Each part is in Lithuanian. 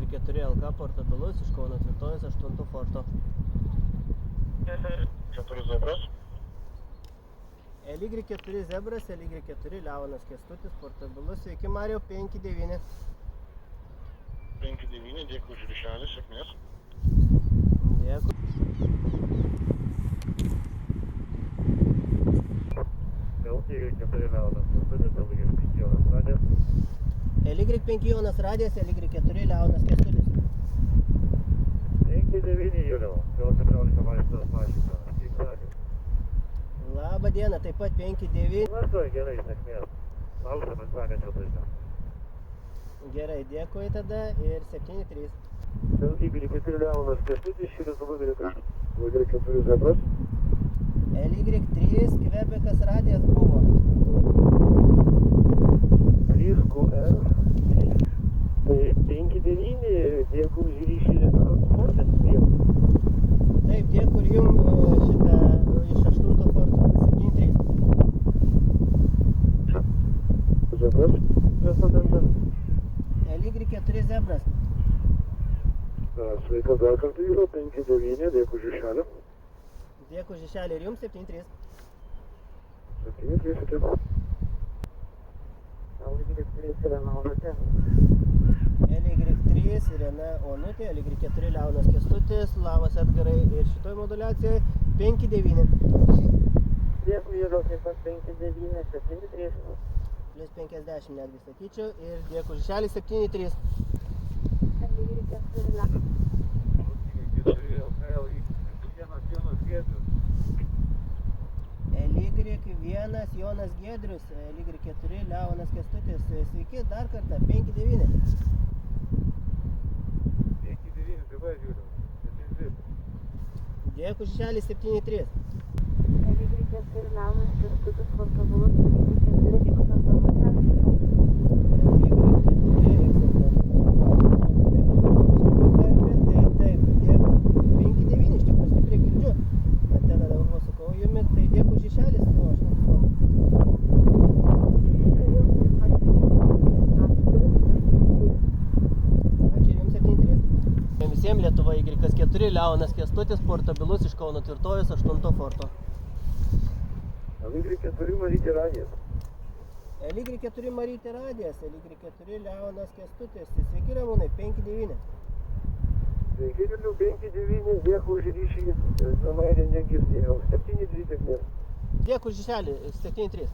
Y4LK portabilus iš Kauno Tvirtovės 8 forto. 4 Zebras. Y4 Zebras, Y4 Leonas Kęstutis, portabilus. Sveiki Mariau, 5-9. 5-9, dėkui už ryšelį, sėkmės. Dėkui. Y4 Leonas Kęstutis, Y5 Jonas Radijas. Y5 Jonas Radijas, Y4 Leonas Kęstutis. 5-9 Juliau, vėl 14 vaistas mašina. Labą dieną, taip pat 5-9. Vartoj, gerai, sėkmės. Lauksime sekančio laiko. Gerai, dėkui tada ir 7-3. Y4 Leonas Kęstutis, šįryt Y3. Y4 Zebras. Y3 Kvebekas Radijas buvo. 3QR. Tai 5-9, dėkui už ryšį transportas. Taip, dėkui ir jums šitą iš 8 forto 7-3. Zebras, prezidentas. Y4 Zebras. Sveikas dar kartą yra, 5-9, dėkui už ryšelį. Dėkui už ryšelį ir jums 7-3. 7-3, sėkmės. Y3 Irena Onutė, Y4 Leonas Kęstutis, labas Edgarai ir šitoj moduliacijoje 5-9. Dėkui Juliau, taip pat 5-9, 7-3. Plus 50 netgi sakyčiau ir dėkui už ryšelį 7-3. Y1 Jonas Giedrius, Y4 Leonas Kęstutis. Sveiki dar kartą, 5-9. 5-9, dabar Juliau, 7-3. Dėkui už ryšelį 7-3. Y4 Leonas Kęstutis, portabilus, Y4 Iksas Danutė. Taip, 5-9 iš tikrųjų stipriai girdžiu. Anteną dabar pasukau jumi, tai dėkui už ryšelį 8 forto. Ačiū ir jums 7-3. Visiems Lietuva Y4 Leonas Kęstutis, portabilus iš Kauno Tvirtovės 8 forto. Y4 Marytė Radijas. Y4 Marytė Radijas, Y4 Leonas Kęstutis. Sveiki Ramūnai, 5-9. Sveiki Juliau, 5-9, dėkui už ryšį. Savaitę negirdėjau, 7-3 sėkmės. Dėkui už ryšelį 7-3.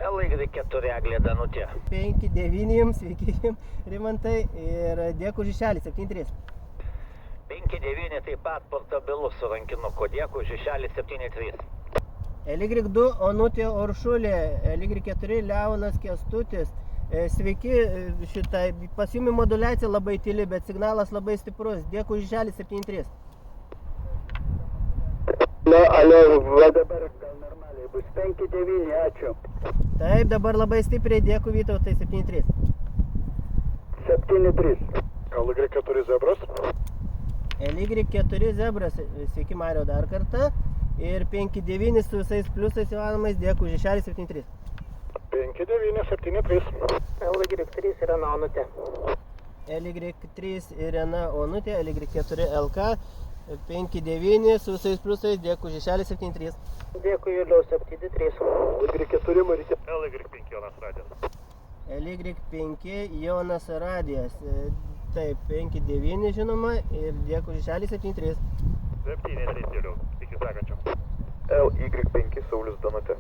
Y4 Eglė Danutė. 5-9 jums, sveiki jums, Rimantai, ir dėkui už ryšelį 7-3. 5-9 taip pat portabilus su rankinuku. Dėkui už ryšelį 7-3. Y2 Onutė Oršulė, Y4 Leonas Kęstutis. Sveiki, šitą pas jumi moduliacija labai tyli, bet signalas labai stiprus. Dėkui už ryšelį 7-3. Alio, va dabar gal normaliai bus 5-9, ačiū. Taip, dabar labai stipriai, dėkui Vytautai 7-3. 7-3. Y4 Zebras. Y4 Zebras, sveiki Mariau dar kartą. Ir 5-9 su visais pliusais įmanomais, dėkui už ryšelį 7-3. 5-9, 7-3. Y3 Irena Onutė. Y3 Irena Onutė, Y4 LK, 5-9 su visais pliusais, dėkui už ryšelį 7-3. Dėkui Juliau, 7-3. Y4 Marytė. Y5 Jonas Radijas. Y5 Jonas Radijas. Taip, 5-9 žinoma ir dėkui už ryšelį 7-3. 7-3 Juliau, iki sekančio. Y5 Saulius Danutė.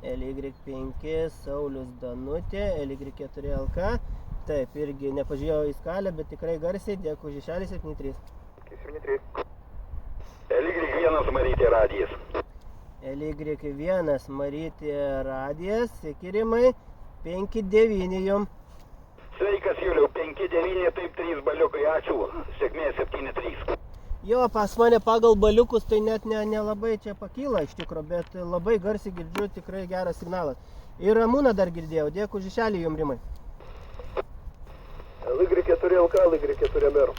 Y5 Saulius Danutė, Y4 LK. Taip, irgi nepažiūrėjau į skalę, bet tikrai garsiai, dėkui už ryšelį 7-3. 7-3. Y1 Marytė Radijas. Y1 Marytė Radijas, sveiki Rimai, 5-9 jum. Sveikas Juliau, 5-9, taip 3 baliukai, ačiū. Sėkmės 7-3. Jo, pas mane pagal baliukus tai net nelabai čia pakyla iš tikro, bet labai garsiai girdžiu, tikrai geras signalas. Ir Ramūną dar girdėjau, dėkui už ryšelį jum Rimai. Y4 LK, Y4 MR.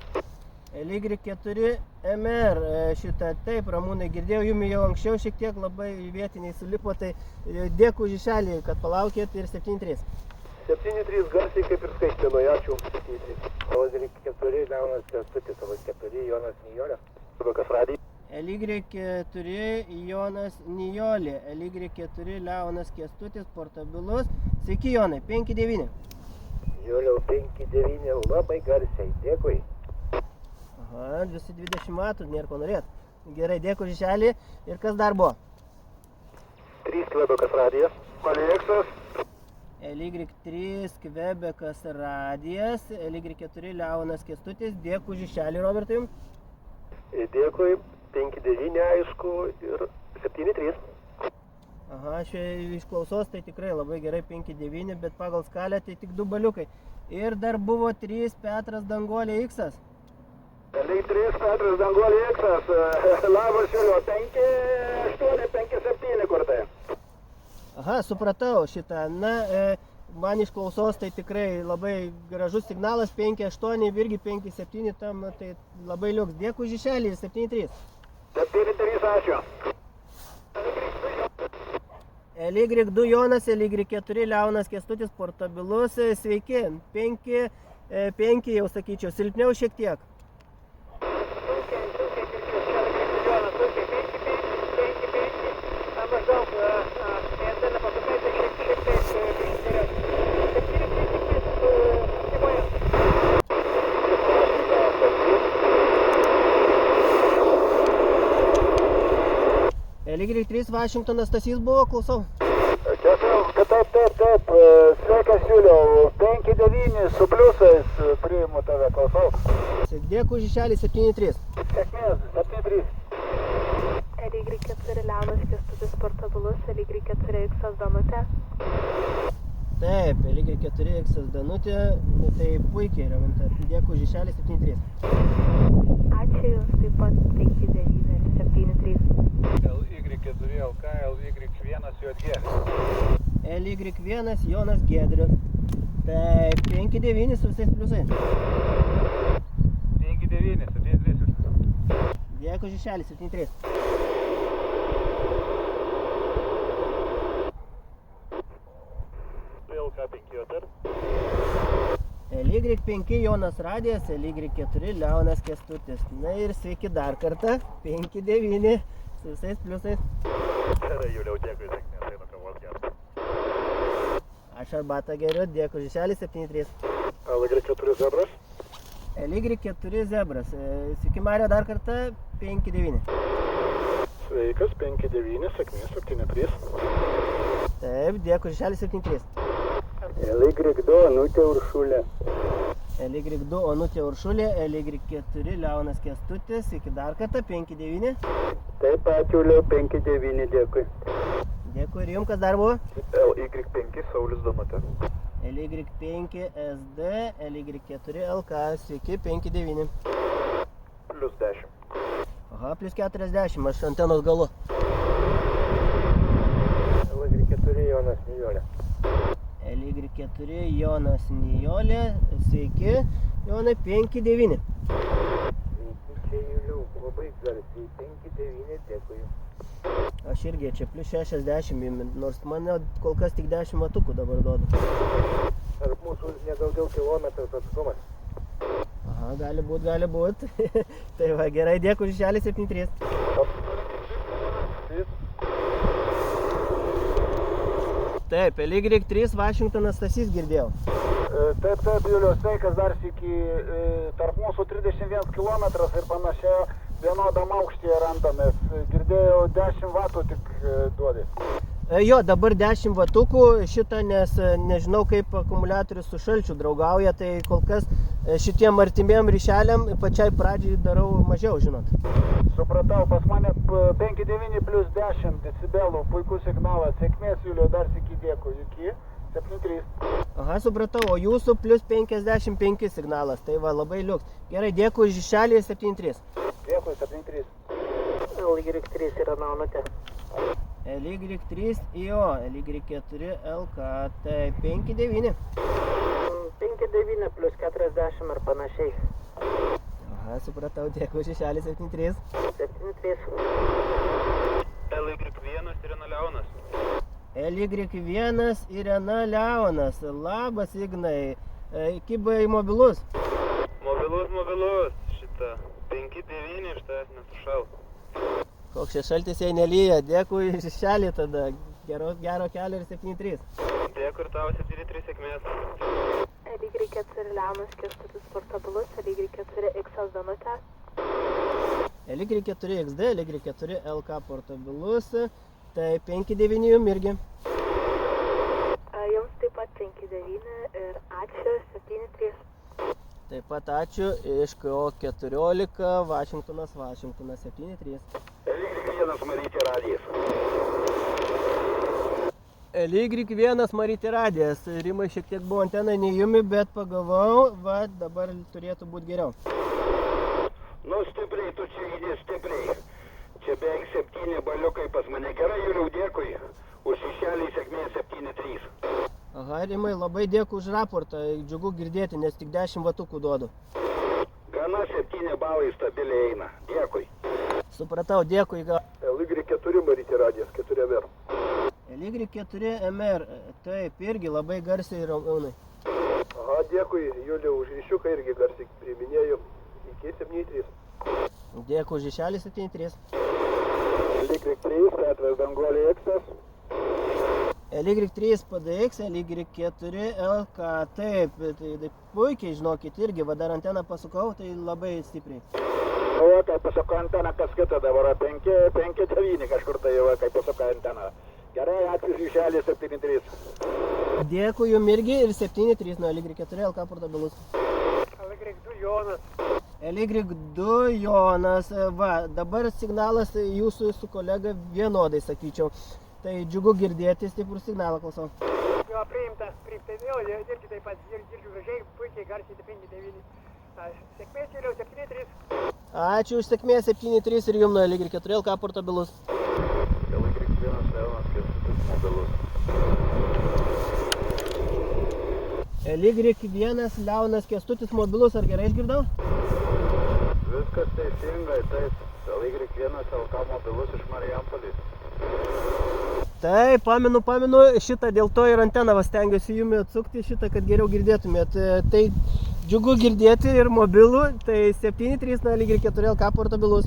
Y4 MR, šitą taip, Ramūnai, girdėjau jumi jau anksčiau šiek tiek labai vietiniai sulipo, tai dėkui už ryšelį, kad palaukėt ir 7-3. 7-3 garsiai kaip ir skaičinuoju, ačiū. 7-3. LY4 Leonas Kęstutis, LY4 Jonas Nijolė. Kas radija? LY4 Jonas Nijolė, LY4 Leonas Kęstutis, portabilus. Sveiki Jonai, 5-9. Juliau 5-9, labai garsiai, dėkui. Aha, visi 20 metų, nėra ko norėt. Gerai, dėkui Žišelį. Ir kas dar buvo? 3 Kvebekas radijas. Kolieksas. LY3 Kvebekas radijas, LY4 Leonas Kęstutis. Dėkui Žišelį, Robertai. Dėkui, 5-9 aišku ir 7-3. Aha, iš klausos tai tikrai labai gerai 5-9, bet pagal skalę tai tik 2 baliukai. Ir dar buvo 3 Petras Danguolė Iksas. LY3 Petras Danguolė Iksas. Labas Juliau, 5-8, 5-7 kur tai. Aha, supratau šitą. Na, man iš klausos tai tikrai labai gražus signalas, 5-8, irgi 5-7, tam tai labai liuks. Dėkui Žišelį, 7-3. 7-3, ačiū. LY2 Jonas, LY4 Leonas Kęstutis, portabilus. Sveiki, 5 jau sakyčiau, silpniau šiek tiek. LY3 Vašingtonas Stasys buvo, klausau. Taip. Sveikas Juliau, 5-9 su pliusais priimu tave, klausau. Dėkui Žišelį, 7-3. Sėkmės, 7-3. LY4 Leonas Kęstutis, portabilus, LY4 Iksas Danutė. Taip, LY4 Iksas Danutė, nu, tai puikiai, Raminta. Dėkui Žišelį, 7-3. Ačiū Jums taip pat 5-9 ir 7-3. LY4 LK, LY1 JG. LY1 Jonas Giedrius. Taip, 5-9 su visais pliusais. 5-9, 7-3. Dėkui Žišelį, 7-3. LY5 Jonas Radijas, LY4 Leonas Kęstutis. Na ir sveiki dar kartą, 5-9 su visais pliusais. Gerai, Juliau, dėkui, sėkmės, einu kavos gerti. Aš arbatą geriu, dėkui Žišelį, 7-3. LY4 Zebras. LY4 Zebras. Sveiki Mario dar kartą, 5-9. Sveikas, 5-9, sėkmės, 7-3. Taip, dėkui Žišelį, 7-3. LY2 Onutė Uršulė. LY2 Onutė Uršulė, LY4 Leonas Kęstutis, iki dar kartą, 5-9. Taip, ačiū Liau, 5-9, dėkui. Dėkui ir jums, kas dar buvo? LY5 Saulis Danutė. LY5 SD, LY4 LK, sveiki, 5-9. Plius 10. Aha, plius 40, aš antenos galu. LY4 Jonas Nijolė. LY4 Jonas Nijolė, sveiki, Jonai, 5-9. Čia Juliau, labai garsiai, 5-9, dėkui. Aš irgi čia plius 60, nors mane kol kas tik 10 matukų dabar duoda. Tarp mūsų nedaugiau kilometras atstumas. Aha, gali būt. Tai va, gerai, dėkui Žišelį, 7-3. Taip, LY3 Vašingtonas Stasys girdėjau. Taip, Juliau, sveikas dar sykį, tarp mūsų 31 kilometras ir panašiai vienodam aukštyje randamės. Girdėjau 10 vatų tik duodė. Jo, dabar 10 vatukų šitą, nes nežinau kaip akumuliatorius su šalčiu draugauja, tai kol kas šitiem artimiem ryšeliam pačiai pradžiai darau mažiau, žinot. Supratau, pas mane 5-9 plius 10 decibelų, puikus signalas, sėkmės Juliau, dar sykį dėkui, iki 7-3. Aha, supratau, o jūsų plius 55 signalas, tai va, labai liuks. Gerai, dėkui Žišelį, 7-3. Dėkui, 7-3. LY3 yra Naunutė. LY3 IO, LY4 LK, tai 5-9. 5-9 plus 40 ar panašiai. Aha, supratau, dėkui Žišelį, 7-3. 7-3. LY1 Irina Leonas. LY1 Irena Leonas. Labas, Ignai. Kibai mobilus. Mobilus, šitą 5-9 iš tavęs nesušal. Koks čia šaltis jei nelyja. Dėkui šešelį tada. Gero kelio ir 7-3. Dėkui ir tavo 7-3 sėkmės. LY4 Leonas Kęstutis portabilus, LY4 X Danutė. LY4 XD, LY4 LK portabilus. Tai 5-9 jum irgi. Jums taip pat 5-9 ir ačiū 7-3. Taip pat ačiū iš KO14 Vašingtonas 7-3. LY1 Marytė radijas. LY1 Marytė radijas. Rimai šiek tiek buvo antena neįjumi, bet pagalvojau, va dabar turėtų būti geriau. Nu stipriai, tu čia įdės stipriai. Čia beveik 7 baliukai pas mane. Gerai, Juliau, dėkui. Už šešelį sėkmės 7-3. Aha, Rimai, labai dėkui už raportą. Džiugu girdėti, nes tik 10 vatukų duodu. Gana 7 balai stabiliai eina. Dėkui. Supratau, dėkui. LY4 Marytė radijas, 4 MR. LY4 MR. Taip, irgi labai garsiai raunai. Aha, dėkui, Juliau, už ryšiuką irgi garsiai priminėjau. Iki 7-3. Dėkui už išelį 7-3. LY3, Petras Danguolė X. LY3 PDX, LY4 LK. Taip, tai puikiai žinokit irgi, va dar anteną pasukau, tai labai stipriai. Nu, kai pasuko anteną, kas kita dabar, 5-9 kažkur tai jau, kai pasuko anteną. Gerai, ačiū už išelį 7-3. Dėkui jum irgi ir 7-3 nuo LY4 LK portabilus. LY2 Jonas. LY2 Jonas. Va, dabar signalas jūsų su kolega vienodai, sakyčiau. Tai džiugu girdėti, stiprų signalą klausau. Jo, priimta. Jo, irgi taip pat, girdžiu gražiai, puikiai garsiai 5-9. Sėkmės, Juliau, 7-3. Ačiū už sėkmę 7-3 ir jum nuo LY4 LK portabilus. LY1 Leonas Kęstutis mobilus. LY1 Leonas Kęstutis mobilus, ar gerai išgirdau? Viskas teisingai, taip. LY1 LK mobilus iš Marijampolės. Taip, pamenu, šitą dėl to ir anteną stengiuosi jumi atsukti šitą, kad geriau girdėtumėt. Tai džiugu girdėti ir mobilų, tai 7-3 nuo LY4 LK portabilus.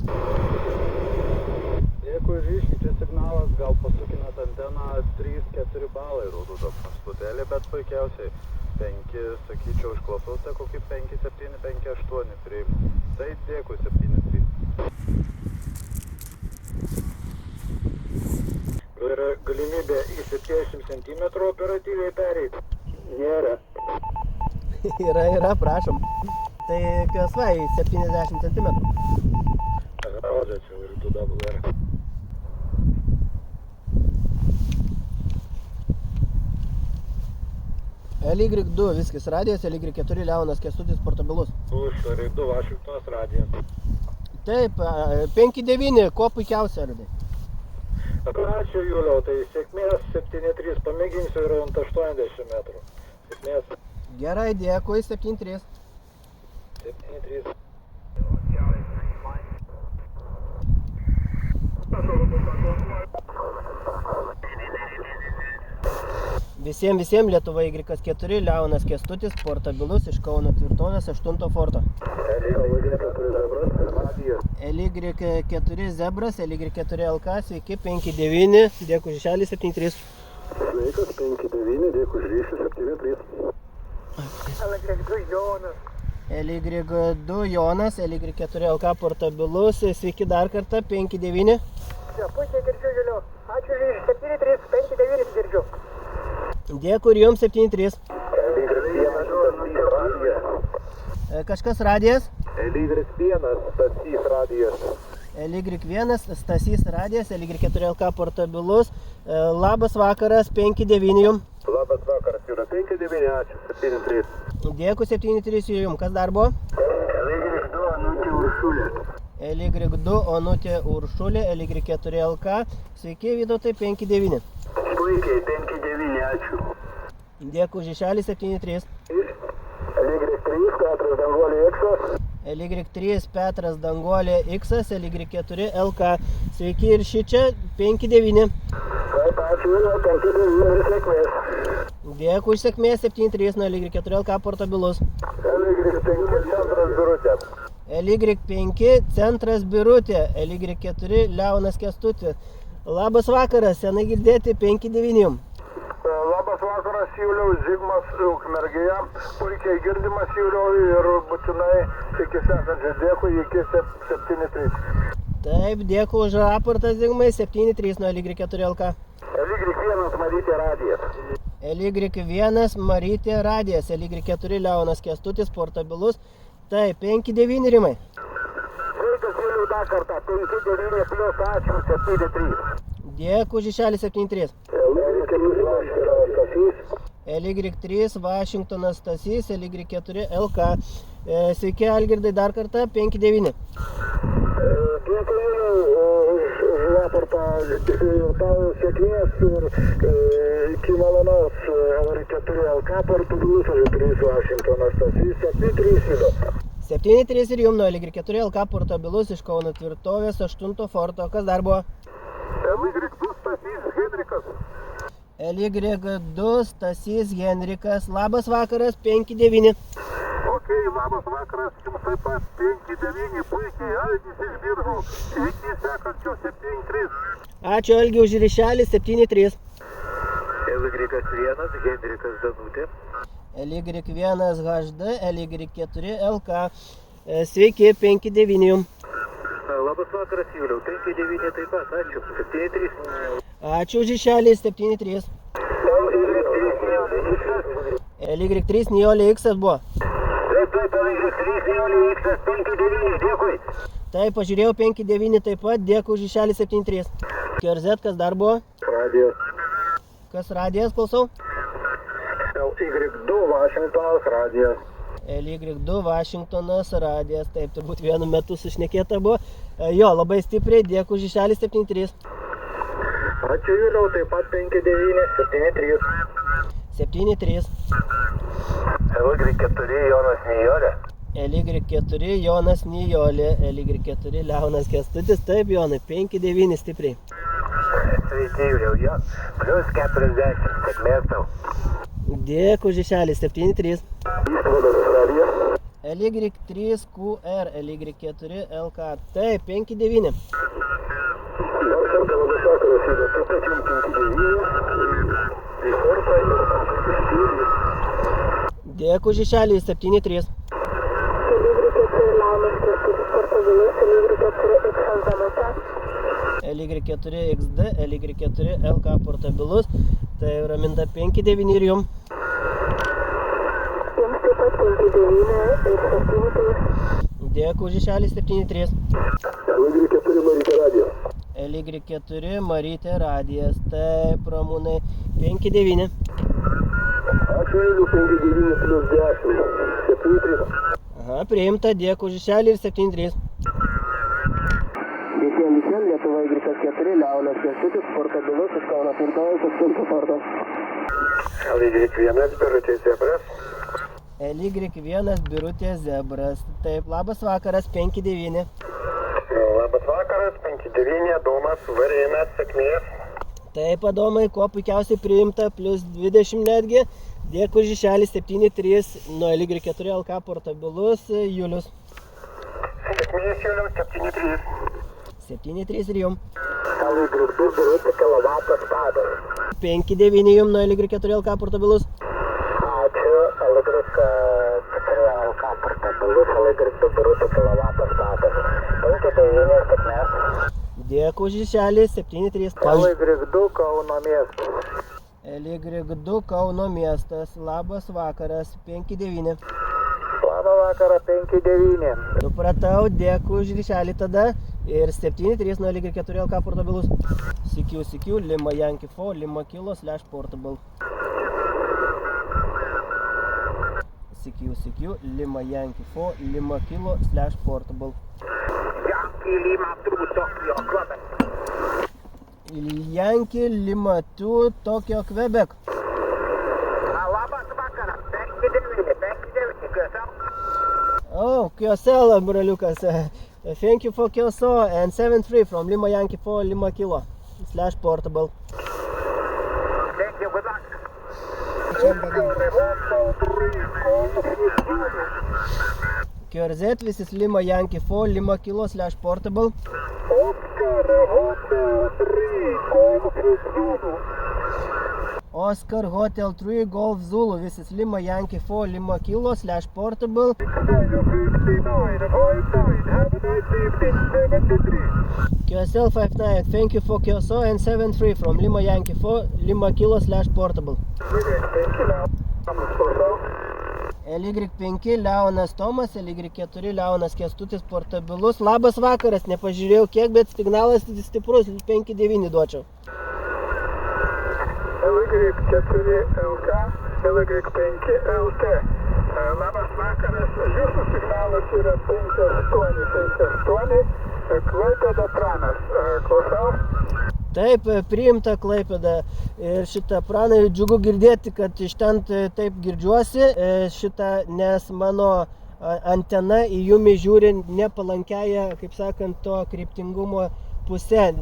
Dėkui ryškiai, čia signalas, gal pasukinat anteną 3-4 balai, rodo toks stutelį, bet puikiausiai 5, sakyčiau, išklausau, tai kokį 5-7, 5-8 priimu. Tai dėkui 7-3. Yra galimybė į 70 cm operatyviai pereiti? Nėra. Yra, prašom. Tai PSV 70 cm. Rodžia, čia ir tu dabar yra. LY2 viskas radijas, LY4 Leonas Kęstutis portabilus. Už LY2 Vašingtonas radijas. Taip, 5-9, kuo puikiausia, Ardai. Ačiū, Juliau, tai sėkmės 7-3, pamėginsiu ir ant 80 metrų. Sėkmės Gerai, dėkui, 7-3. 7-3. Visiems Lietuva Y4 Leonas Kęstutis portabilus iš Kauno tvirtovės 8 forto. LY4 Zebras, LY4 LK, sveiki, 5-9, dėkui žešelį 7-3. Sveikas, 5-9, dėkui už ryšį 7-3. LY2 Jonas. LY2 Jonas, LY4 LK portabilus, sveiki dar kartą, 5-9. Jo, puikiai girdžiu, Juliau. Ačiū už ryšį 7-3, 5-9 girdžiu. Dėkui ir jums 7-3. Kažkas radijas? LY1 Stasys radijas. LY1 Stasys radijas, LY4 LK portabilus. Labas vakaras, 5-9 jum. Labas vakaras, Jūra, 5-9, ačiū, 7-3. Dėkui 7-3 jum. Kas dar buvo? LY2 Onutė Uršulė. LY2 Onutė Uršulė, LY4 LK. Sveiki, Vytautai, 5-9. Puikiai, 5-9, ačiū. Dėkui žešelį 7-3. LY3 Petras Danguolė X. LY3 Petras Danguolė X, LY4 LK. Sveiki ir šičia 5-9. Taip, ačiū. Ačiū, 5-9 sėkmės. Dėkui už sėkmės 7-3 nuo LY4LK portabilus. LY5 centras Birutė. LY5 centras Birutė, LY4 Leonas Kęstutis. Labas vakaras, senai girdėti 5-9 jum. Labas vakaras, Juliau, Zigmas Ukmergėje. Puikiai girdimas, Juliau, ir būtinai iki sekančio. Dėkui, iki 7-3. Taip, dėkui už raportą Zigmai, 7-3 nuo LY4LK. LY1 Marytė Radijas. LY1 Marytė Radijas, LY4 Leonas Kęstutis, portabilus. Taip, 5-9 rimai. Sveikas, Juliau, dar kartą. 5-9 plius, ačiū, 7-3. Dėkui už išelį 7-3. LY3 Vašingtonas Stasys, LY4 LK. Sveiki, Algirdai, dar kartą 5-9. Dėkui už raportą, tau sėkmės ir iki malonaus LY4LK portabilus, LY3 Vašingtonas Stasys, 7-3. 7-3 ir jum nuo LY4LK portabilus iš Kauno tvirtovės 8 forto. Kas dar buvo? LY2 Stasys Henrikas. LY2 Stasys Henrikas. Labas vakaras, 5-9. Ok, labas vakaras, jums taip pat 5-9, puikiai, Algis iš Biržų. Iki sekančio 7-3. Ačiū Algi už ryšelį 7-3. LY1 Henrikas Danutė. LY1 HD, LY4 LK. Sveiki, 5-9 jum. Labas vakaras, Juliau, 5-9 taip pat, ačiū, 7-3. Ačiū už ryšelį 7-3. LY3 Nijolė X buvo. Taip, LY3 Nijolė X, 5-9, dėkui. Taip, pažiūrėjau 5-9 taip pat, dėkui už ryšelį 7-3. KRZ, kas dar buvo? Radijas. Kas radijas, klausau? LY2 Vašingtonas Radijas. LY2 Vašingtonas Radijas, taip, turbūt vienu metu sušnekėta buvo. Jo, labai stipriai, dėkui už ryšelį 7-3. Ačiū, Juliau, taip pat 5-9, 7-3. 7-3. LY4 Jonas Nijolė. LY4 Jonas Nijolė, LY4 Leonas Kęstutis, taip Jonai, 5-9 stipriai. Sveiki, Juliau, jo, plius 40, sėkmės tau. Dėkui už ryšelį 7-3. Išvadas Radijas. LY3 QR, LY4 LK, taip, 5-9. Dar kartą labas vakaras, Juliau, taip pat jums 5-9. Į fortą ir 7-3. Dėkui už ryšelį 7-3. LY4 Leonas Kęstutis portabilus, LY4 XL Danutė. LY4 XD, LY4 LK portabilus. Tai Raminta 5-9 ir jum. Jums taip pat 5-9 ir 7-3. Dėkui už ryšelį 7-3. LY4 Marytė Radijas. LY4 Marytė Radijas, taip Ramūnai 5-9. Ačiū, Juliau, 5-9 plius 10, 7-3. Aha, priimta, dėkui už ryšelį ir 7-3. Visiems Lietuva Y4 Leonas Kęstutis portabilus iš Kauno tvirtovės 8 forto. LY1 Birutė Zebras. LY1 Birutė Zebras, taip, labas vakaras 5-9. Labas vakaras, 5-9, Adomas Varinas, sėkmės. Taip, Adomai, kuo puikiausiai priimta, plius 20 netgi. Dėkui už ryšelį 7-3 nuo LY4 LK portabilus Julius. Sėkmės, Juliau, 7-3. 7-3 ir jum. LY2 Birutė kilovatas padas. 5-9 jum nuo LY4 LK portabilus. Ačiū, LY4 LK portabilus, LY2 Birutė kilovatas padas. 5-9 sėkmės. Dėkui už ryšelį 7-3. LY2 Kauno miestas. LY2 Kauno miestas, labas vakaras 5-9. Labą vakarą 5-9. Supratau, dėkui už ryšelį tada. Ir 7-3 nuo LY4 LK portabilus. CQ, Lima Yankee 4, Lima Kilo / portable. CQ, Lima Yankee 4, Lima Kilo / portable. Yankee Lima 2 Tokyo Quebec. Yankee Lima 2 Tokyo Quebec. Labas vakaras 5-9, QSL. Oh, QSL, braliukas. Thank you for QSL and 7-3 from Lima Yankee 4, Lima Kilo / portable. QRZ, this is Lima Yankee 4, Lima Kilo / portable. Oscar Hotel 3, Golf Zulu, this is Lima Yankee 4, Lima Kilo / portable. QSL 59, thank you for QSO, and 73 from Lima Yankee 4, Lima Kilo / portable. LY5 Leonas Tomas, LY4 Leonas Kęstutis portabilus. Labas vakaras, nepažiūrėjau kiek, bet signalas stiprus, 5-9 duočiau. LY4 LK, LY5 LT. Labas vakaras, jūsų signalas yra 5858, Klaipėda Pranas. Klausau. Taip, priimta Klaipėda. Ir šitą Pranai džiugu girdėti, kad iš ten taip girdžiuosi, nes mano antena į jumi žiūri nepalankiaja, kaip sakant, to kryptingumo pusė.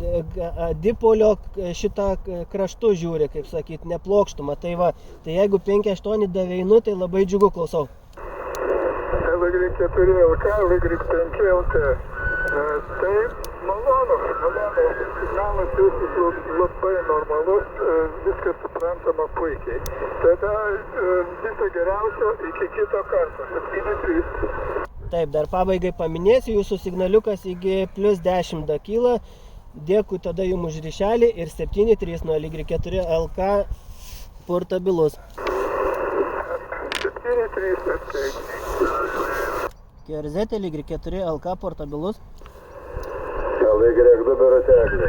Dipolio šitą kraštu žiūri, kaip sakyt, neplokštumą. Tai va, tai jeigu 5891, tai labai džiugu klausau. LY4 LK, LY5 LT. Taip, malonu. Signalas jūsų labai normalus, viskas suprantama puikiai. Tada viso geriausio iki kito karto. 7-3. Taip, dar pabaigai paminėsiu, jūsų signaliukas iki +10 dakyla. Dėkui tada jums už ryšelį ir 7-3 nuo LY4 LK portabilus. 7-3, taip. QRZ LY4 LK portabilus. LY2 Birutė Eglė.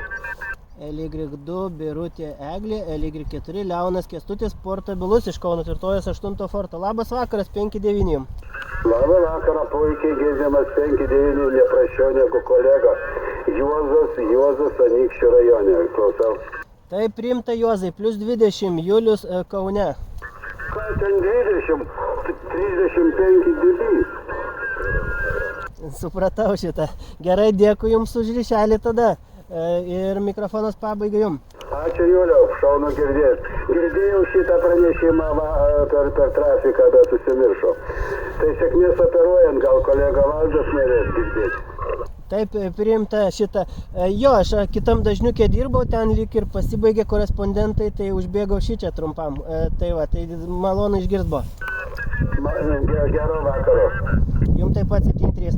LY2 Birutė Eglė, LY4 Leonas Kęstutis portabilus iš Kauno Tvirtovės 8 forto. Labas vakaras, 5-9. Labą vakarą, puikiai girdimas 5-9, neprašiau negu kolega. Juozas Anykščių rajone. Klausau. Taip, priimta Juozai, +20, Julius Kaune. Ką ten 20? 35 dB. Supratau šitą. Gerai, dėkui jums už ryšelį tada. Ir mikrofonas pabaiga jums. Ačiū Juliau, šaunu girdėti. Girdėjau šitą pranešimą per trafiką, bet užsimiršau. Tai sėkmės operuojant, gal kolega Valdas norės girdėti. Taip, priimta šitą. Jo, aš kitam dažniukė dirbau, ten lyg ir pasibaigė korespondentai, tai užbėgau šičia trumpam. Tai va, tai malonu išgirst buvo. Gero vakaro. Jums taip pat 7-3.